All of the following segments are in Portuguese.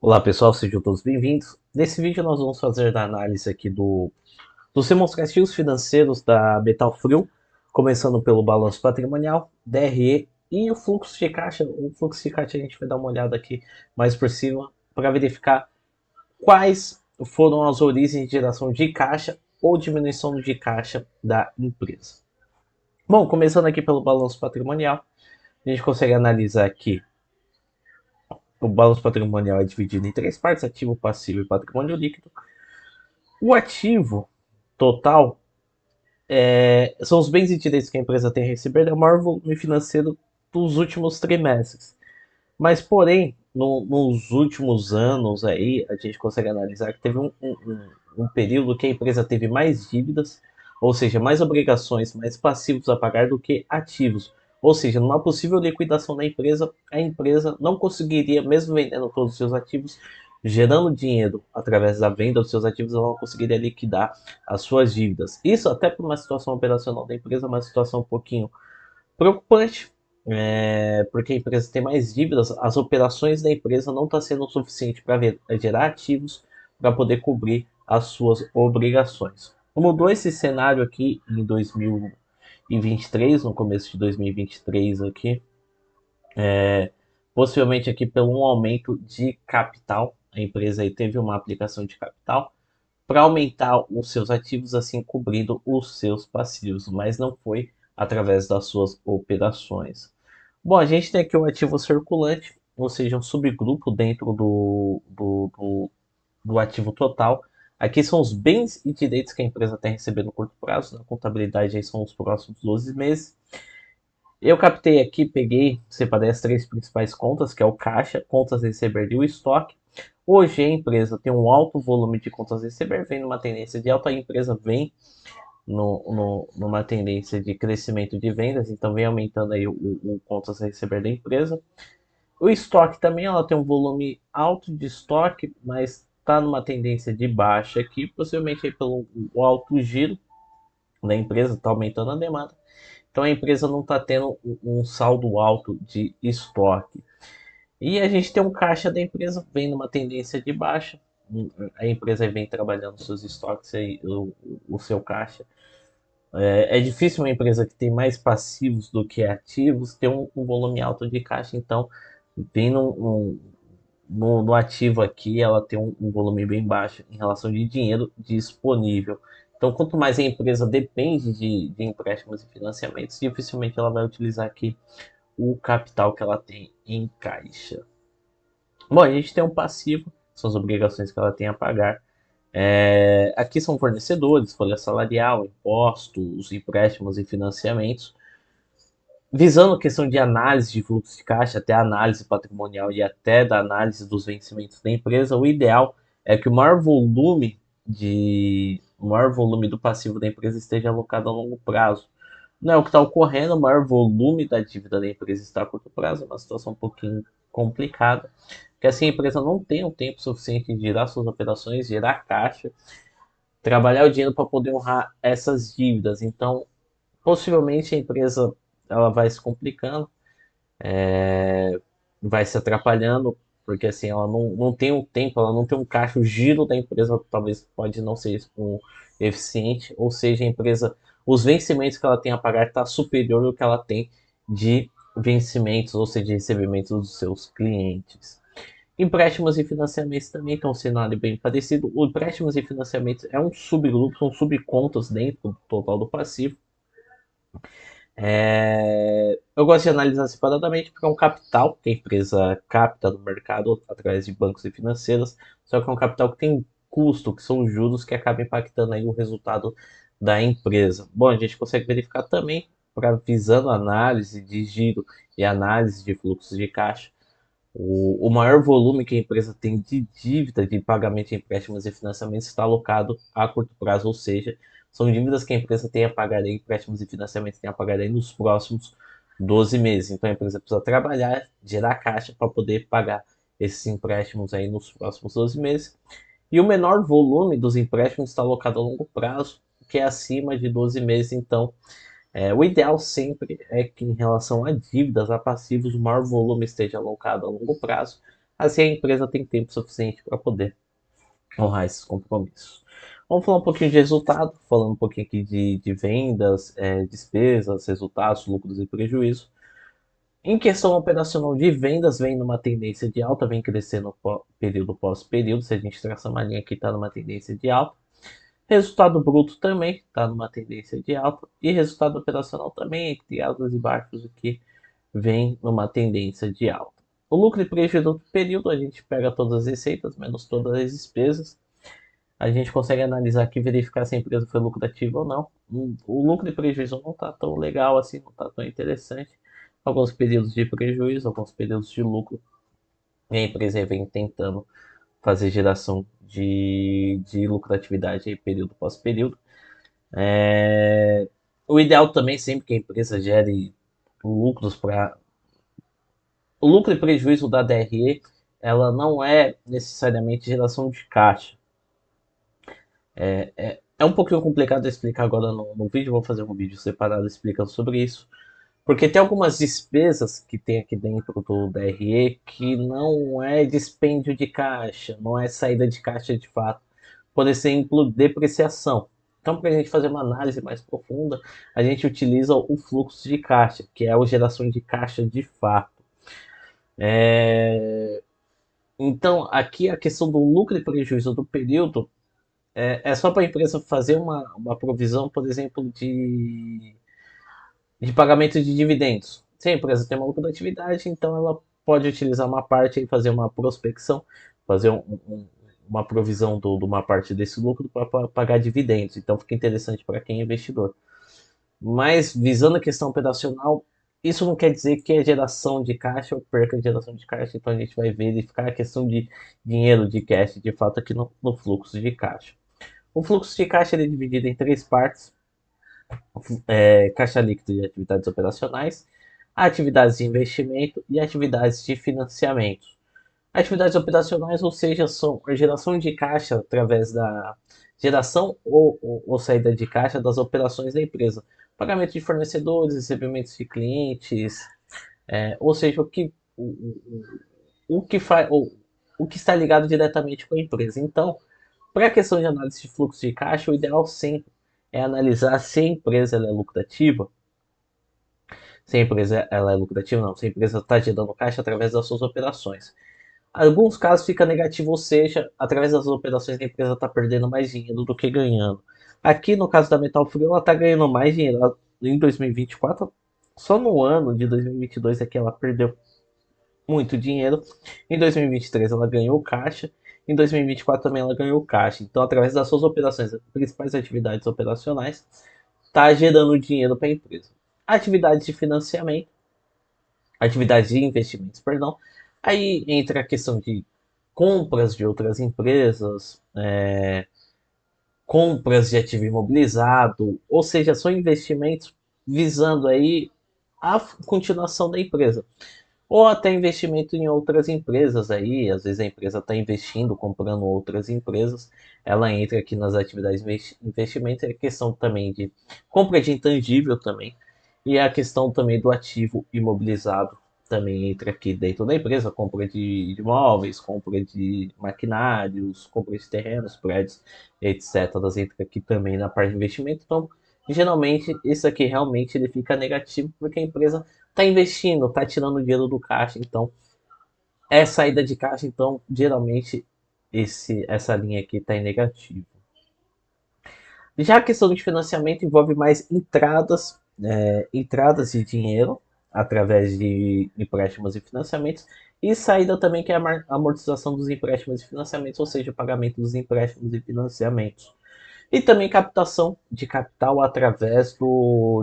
Olá pessoal, sejam todos bem-vindos. Nesse vídeo nós vamos fazer a análise aqui dos demonstrativos financeiros da Metalfrio, começando pelo balanço patrimonial, DRE e o fluxo de caixa. O fluxo de caixa a gente vai dar uma olhada aqui mais por cima para verificar quais foram as origens de geração de caixa ou diminuição de caixa da empresa. Bom, começando aqui pelo balanço patrimonial, a gente consegue analisar aqui. O balanço patrimonial é dividido em três partes: ativo, passivo e patrimônio líquido. O ativo total são os bens e direitos que a empresa tem a receber, é o maior volume financeiro dos últimos trimestres. Mas, porém, nos últimos anos aí, a gente consegue analisar que teve um período que a empresa teve mais dívidas, ou seja, mais obrigações, mais passivos a pagar do que ativos. Ou seja, numa possível liquidação da empresa, a empresa não conseguiria, mesmo vendendo todos os seus ativos, gerando dinheiro através da venda dos seus ativos, ela não conseguiria liquidar as suas dívidas. Isso até por uma situação operacional da empresa, uma situação um pouquinho preocupante, porque a empresa tem mais dívidas, as operações da empresa não estão sendo o suficiente para gerar ativos para poder cobrir as suas obrigações. Mudou esse cenário aqui em 2023, no começo de 2023 aqui, possivelmente aqui pelo um aumento de capital. A empresa aí teve uma aplicação de capital para aumentar os seus ativos, assim cobrindo os seus passivos, mas não foi através das suas operações. Bom, a gente tem aqui o ativo circulante, ou seja, um subgrupo dentro do ativo total. Aqui são os bens e direitos que a empresa tem a receber no curto prazo, na contabilidade aí são os próximos 12 meses. Eu captei aqui, peguei, separei as três principais contas, que é o caixa, contas a receber e o estoque. Hoje a empresa tem um alto volume de contas a receber, vem numa tendência de alta, a empresa vem numa tendência de crescimento de vendas, então vem aumentando aí o contas a receber da empresa. O estoque também, ela tem um volume alto de estoque, mas está numa tendência de baixa aqui, possivelmente aí pelo o alto giro da empresa, está aumentando a demanda. Então a empresa não está tendo um saldo alto de estoque. E a gente tem um caixa da empresa vem numa tendência de baixa. A empresa vem trabalhando seus estoques aí, o seu caixa. É difícil uma empresa que tem mais passivos do que ativos ter um volume alto de caixa. Então, vem no ativo aqui, ela tem um volume bem baixo em relação de dinheiro disponível. Então, quanto mais a empresa depende de empréstimos e financiamentos, dificilmente ela vai utilizar aqui o capital que ela tem em caixa. Bom, a gente tem um passivo, são as obrigações que ela tem a pagar. Aqui são fornecedores, folha salarial, impostos, empréstimos e financiamentos. Visando a questão de análise de fluxo de caixa, até a análise patrimonial e até da análise dos vencimentos da empresa, o ideal é que o maior volume do passivo da empresa esteja alocado a longo prazo. Não é o que está ocorrendo, o maior volume da dívida da empresa está a curto prazo, é uma situação um pouquinho complicada, porque assim a empresa não tem o tempo suficiente de girar suas operações, gerar caixa, trabalhar o dinheiro para poder honrar essas dívidas. Então, possivelmente a empresa ela vai se complicando, vai se atrapalhando, porque assim ela não tem um tempo, ela não tem um caixa, o giro da empresa talvez pode não ser eficiente, ou seja, a empresa, os vencimentos que ela tem a pagar está superior ao que ela tem de vencimentos, ou seja, de recebimentos dos seus clientes. Empréstimos e financiamentos também estão um cenário bem parecido. O empréstimos e financiamentos é um subgrupo, são subcontas dentro do total do passivo. Eu gosto de analisar separadamente porque é um capital que a empresa capta no mercado através de bancos e financeiras, só que é um capital que tem custo, que são juros que acabam impactando aí o resultado da empresa. Bom, a gente consegue verificar também, para visando análise de giro e análise de fluxos de caixa, o maior volume que a empresa tem de dívida de pagamento de empréstimos e financiamentos está alocado a curto prazo, ou seja, são dívidas que a empresa tem a pagar aí, empréstimos e financiamentos tem a pagar aí nos próximos 12 meses. Então a empresa precisa trabalhar, gerar caixa para poder pagar esses empréstimos aí nos próximos 12 meses. E o menor volume dos empréstimos está alocado a longo prazo, que é acima de 12 meses. Então, o ideal sempre é que, em relação a dívidas, a passivos, o maior volume esteja alocado a longo prazo, Assim a empresa tem tempo suficiente para poder honrar esses compromissos. Vamos falar um pouquinho de resultado, falando um pouquinho aqui de vendas, despesas, resultados, lucros e prejuízos. Em questão operacional de vendas, vem numa tendência de alta, vem crescendo período pós-período. Se a gente traçar uma linha aqui, está numa tendência de alta. Resultado bruto também está numa tendência de alta. E resultado operacional também, entre altos e baixos, aqui vem numa tendência de alta. O lucro e prejuízo do período, a gente pega todas as receitas, menos todas as despesas. A gente consegue analisar aqui, verificar se a empresa foi lucrativa ou não. O lucro e prejuízo não está tão legal assim, não está tão interessante. Alguns períodos de prejuízo, alguns períodos de lucro. E a empresa vem tentando fazer geração de lucratividade em período pós período. O ideal também sempre que a empresa gere lucros para o lucro e prejuízo da DRE, ela não é necessariamente geração de caixa. É um pouquinho complicado de explicar agora no vídeo, vou fazer um vídeo separado explicando sobre isso. Porque tem algumas despesas que tem aqui dentro do DRE que não é dispêndio de caixa, não é saída de caixa de fato. Por exemplo, depreciação. Então, para a gente fazer uma análise mais profunda, a gente utiliza o fluxo de caixa, que é a geração de caixa de fato. Então, aqui a questão do lucro e prejuízo do período é só para a empresa fazer uma provisão, por exemplo, de pagamento de dividendos. Se a empresa tem uma lucratividade, então ela pode utilizar uma parte e fazer uma prospecção, fazer uma provisão de uma parte desse lucro para pagar dividendos. Então fica interessante para quem é investidor. Mas visando a questão operacional, isso não quer dizer que é geração de caixa ou perca de geração de caixa. Então a gente vai verificar a questão de dinheiro, de cash, de fato aqui no fluxo de caixa. O fluxo de caixa é dividido em três partes: caixa líquida de atividades operacionais, atividades de investimento e atividades de financiamento. Atividades operacionais, ou seja, são a geração de caixa através da geração ou saída de caixa das operações da empresa. Pagamento de fornecedores, recebimentos de clientes, ou seja, o que faz, o que está ligado diretamente com a empresa. Então, para a questão de análise de fluxo de caixa, o ideal sempre é analisar se a empresa ela é lucrativa. Se a empresa ela é lucrativa, não. Se a empresa está gerando caixa através das suas operações. Em alguns casos fica negativo, ou seja, através das operações a empresa está perdendo mais dinheiro do que ganhando. Aqui no caso da Metal Frio, ela está ganhando mais dinheiro em 2024. Só no ano de 2022 é que ela perdeu muito dinheiro. Em 2023 ela ganhou caixa. Em 2024 também ela ganhou caixa. Então, através das suas operações, principais atividades operacionais, está gerando dinheiro para a empresa. Atividades de financiamento, atividades de investimentos, perdão. Aí entra a questão de compras de outras empresas, compras de ativo imobilizado, ou seja, são investimentos visando aí a continuação da empresa. Ou até investimento em outras empresas aí, às vezes a empresa está investindo, comprando outras empresas, ela entra aqui nas atividades de investimento, é a questão também de compra de intangível também, e a questão também do ativo imobilizado também entra aqui dentro da empresa, compra de imóveis, compra de maquinários, compra de terrenos, prédios, etc. Elas entram aqui também na parte de investimento, então geralmente isso aqui realmente ele fica negativo porque a empresa está investindo, está tirando dinheiro do caixa, então é saída de caixa, então geralmente essa linha aqui está em negativo. Já a questão de financiamento envolve mais entradas de dinheiro através de empréstimos e financiamentos, e saída também que é a amortização dos empréstimos e financiamentos, ou seja, o pagamento dos empréstimos e financiamentos. E também captação de capital através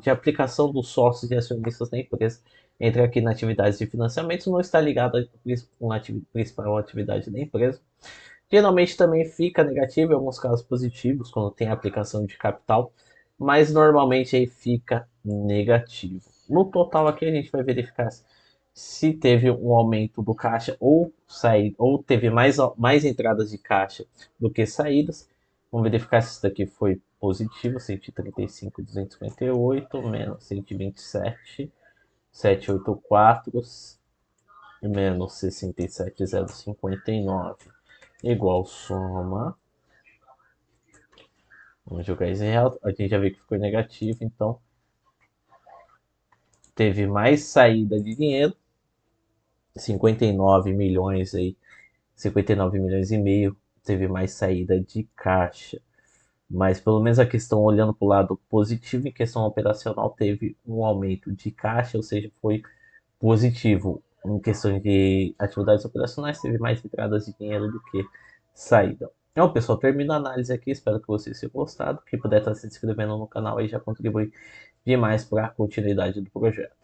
de aplicação dos sócios e acionistas da empresa. Entra aqui na atividade de financiamento, não está ligado com a principal atividade da empresa. Geralmente também fica negativo, em alguns casos positivos, quando tem aplicação de capital, mas normalmente aí fica negativo. No total aqui a gente vai verificar se teve um aumento do caixa ou teve mais entradas de caixa do que saídas. Vamos verificar se isso daqui foi positivo, 135.258 menos 127, 784, menos 67,059 igual soma. Vamos jogar isso em real. A gente já viu que ficou negativo, então teve mais saída de dinheiro, 59 milhões aí, 59 milhões e meio, teve mais saída de caixa. Mas pelo menos a questão, olhando para o lado positivo, em questão operacional, teve um aumento de caixa, ou seja, foi positivo. Em questão de atividades operacionais, teve mais entradas de dinheiro do que saída. Então, pessoal, termino a análise aqui. Espero que vocês tenham gostado. Quem puder estar se inscrevendo no canal aí já contribui demais para a continuidade do projeto.